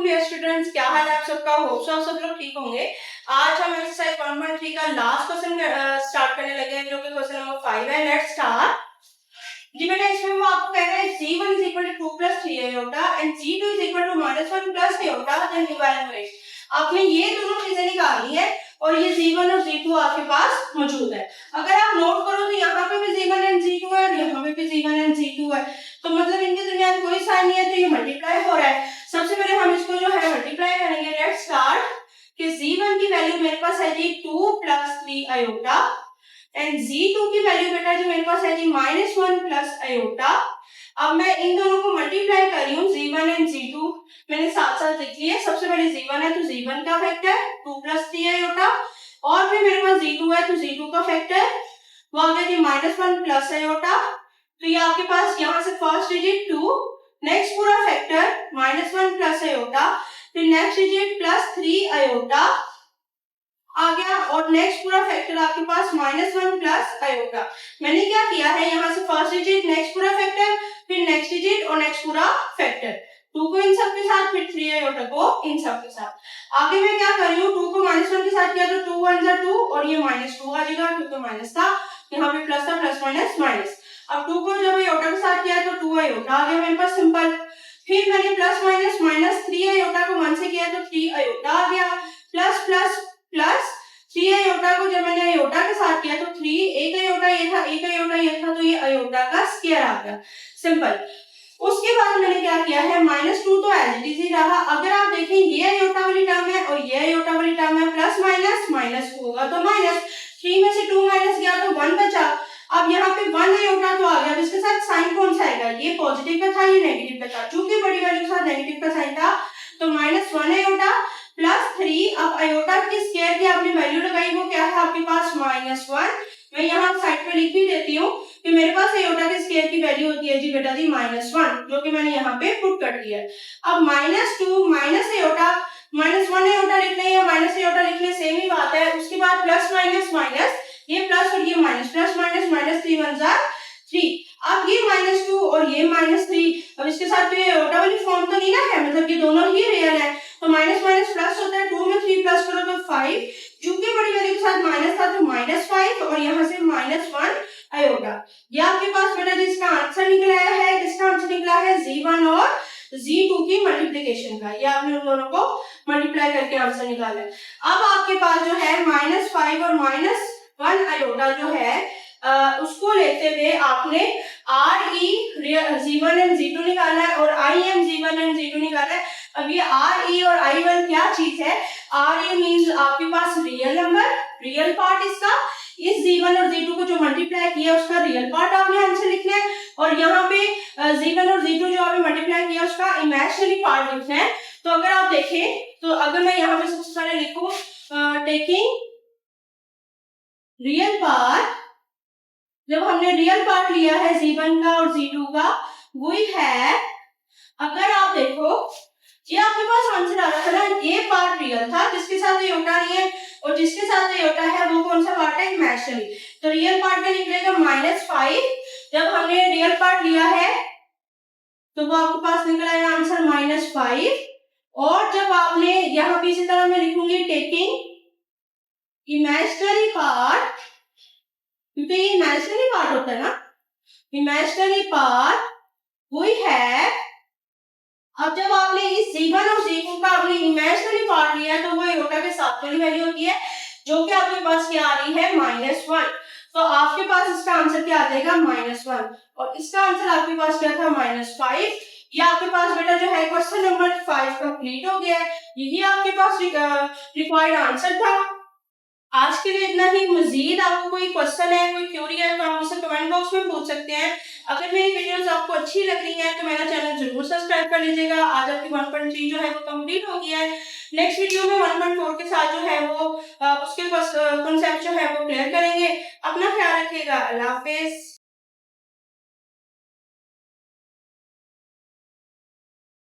वालेकुम dear students, क्या हाल है आप सबका? होप सो आप सब लोग ठीक होंगे। आज हम एक्सरसाइज 1.3 का लास्ट क्वेश्चन स्टार्ट करने लगे हैं, जो कि क्वेश्चन नंबर 5 है। Let's start. जी बेटा, इसमें वो आपको कह रहा है g1 is equal to 2 plus 3 iota and g2 is equal to -1 plus iota, then evaluate। आपने ये दोनों चीजें निकालनी है और ये g1 और g2 आपके पास मौजूद है। अगर आप नोट करो तो यहाँ पे भी g1 and g2 है और यहाँ पे भी g1 and g2 है, तो मतलब इनके दरमियान कोई साइन नहीं है, तो ये मल्टीप्लाई हो रहा है। सबसे पहले हम इसको जो है मल्टीप्लाई करेंगे। लेट्स स्टार्ट कि g1 की वैल्यू मेरे पास है जी 2 plus 3 iota एंड g2 की वैल्यू बेटा जी मेरे पास है जी -1 प्लस आयोटा। अब मैं इन दोनों को मल्टीप्लाई कर रही हूँ, g1 एंड g2 मैंने साथ साथ लिख लिया। सबसे पहले g1 है तो g1 का फैक्टर 2 प्लस 3 आयोटा, और फिर मेरे पास g2 है तो g2 का फैक्टर वो आ गया जी -1 प्लस आयोटा। तो ये आपके पास यहाँ से फर्स्ट डिजिट 2, नेक्स्ट पूरा फैक्टर -1 प्लस आयोटा, फिर नेक्स्ट डिजिट प्लस 3 आयोटा आ गया, और नेक्स्ट पूरा फैक्टर आपके पास -1 प्लस आयोटा। मैंने क्या किया है, यहाँ से फर्स्ट डिजिट, नेक्स्ट पूरा फैक्टर, फिर नेक्स्ट डिजिट और नेक्स्ट पूरा फैक्टर, 2 को इन सब के साथ, फिर 3 आयोटा को इन सब के साथ। आगे मैं क्या कर रही हूँ, 2 को -1 के साथ किया तो 2 1 जा 2 और ये -2 आ जाएगा क्योंकि माइनस था, यहाँ पे प्लस था, प्लस माइनस माइनस। अब 2 को जब आयोटा के साथ किया तो 2 आयोटा आ गया मेरे पास सिंपल। फिर मैंने प्लस माइनस माइनस 3 आयोटा को 1 से किया तो 3 आयोटा आ गया, प्लस प्लस प्लस 3 आयोटा को जब मैंने आयोटा के साथ किया तो 3, एक आयोटा ये था, एक आयोटा ये था, तो ये आयोटा का स्क्वायर आ गया सिंपल। उसके बाद मैंने क्या किया है, -2 तो एज इट इज ही रहा। अगर आप देखें ये आयोटा वाली टर्म है और ये आयोटा वाली टर्म है, प्लस माइनस माइनस होगा तो माइनस, 3 में से 2 माइनस गया तो 1 बचा। अब यहाँ पे 1 आयोटा तो आ गया, जिसके साथ साइन कौन सा आएगा, ये पॉजिटिव का था, ये नेगेटिव का था। चूंकि बड़ी वैल्यू के साथ नेगेटिव का साइन था तो -1 आयोटा प्लस 3। अब आयोटा की स्क्वायर की आपने वैल्यू लगाई, वो क्या है आपके पास -1। मैं यहाँ साइड पे लिख भी देती हूँ कि मेरे पास आयोटा के स्क्वायर की वैल्यू होती है जी बेटा जी -1, जो कि मैंने यहाँ पे पुट कर दिया है। अब -2 माइनस आयोटा, -1 आयोटा लिखना है या माइनस आयोटा लिखना सेम ही बात है। उसके बाद प्लस माइनस माइनस, ये प्लस और ये माइनस, प्लस माइनस माइनस 3 1 जा 3। अब ये -2 और ये -3, अब इसके साथ तो ये आयोटा वाली फॉर्म तो नहीं ना है, मतलब ये दोनों ही रियल है, तो माइनस माइनस प्लस होता है, 2 में 3 प्लस करो तो 5, चूंकि बड़ी वैल्यू के साथ माइनस था तो -5 और यहाँ से -1 आयोटा। ये आपके पास बेटा जिसका आंसर निकला है, किसका आंसर निकला है, g1 और g2 की मल्टीप्लिकेशन का। ये आपने उन दोनों को मल्टीप्लाई करके आंसर निकाला है। अब आपके पास जो है -5 और -1 आयोटा जो है उसको लेते हुए आपने g1 एंड g2 निकालना है और g1 एंड g2 निकालना है। अब ये re और i1 क्या चीज है, re मींस आपके पास रियल नंबर, रियल पार्ट इसका, इस g1 और g2 को जो मल्टीप्लाई किया उसका रियल पार्ट आपने आंसर लिखना है, और यहाँ पे g1 और g2 जो आपने मल्टीप्लाई किया उसका इमेजिनरी पार्ट लिखना है। तो अगर आप देखें तो अगर मैं यहाँ पे सबसे पहले लिखूं टेकिंग रियल पार्ट, जब हमने रियल पार्ट लिया है g1 का और g2 का, वी है, अगर आप देखो ये आपके पास आंसर आ रहा था ना, ये पार्ट रियल था जिसके साथ आयोटा नहीं है, और जिसके साथ आयोटा है वो कौन सा पार्ट है, इमेजिनरी। तो रियल पार्ट का निकलेगा -5। जब हमने रियल पार्ट लिया है तो वो आपके पास निकला है आंसर -5, और जब आपने यहाँ पे इसी तरह मैं लिखूंगी टेकिंग इमेजिनरी पार्ट, क्योंकि ये इमेजिनरी पार्ट होता है ना, इमेजिनरी पार्ट वही है। अब जब आपने इस g1 और g2 का आपने इमेजिनरी पार्ट लिया है तो वो आयोटा के साथ वाली वैल्यू होती है, जो कि आपके पास क्या आ रही है, -1। तो आपके पास इसका आंसर क्या आ जाएगा, -1, और इसका आंसर आपके पास क्या था, -5। ये आपके पास बेटा जो है क्वेश्चन नंबर 5 कंप्लीट हो गया है। यही आपके पास रिक्वायर्ड आंसर था। आज के लिए इतना ही। मजीद आपको कोई क्वेश्चन है, कोई क्यूरी है तो आप मुझसे कमेंट बॉक्स में पूछ सकते हैं। अगर मेरी वीडियोस आपको अच्छी लग रही हैं तो मेरा चैनल जरूर सब्सक्राइब कर लीजिएगा। आज आपकी 1.3 जो है वो कंप्लीट हो गया है। नेक्स्ट वीडियो में 1.4 के साथ जो है वो उसके कॉन्सेप्ट जो है वो क्लियर करेंगे। अपना ख्याल रखिएगा। अल्लाह हाफिज।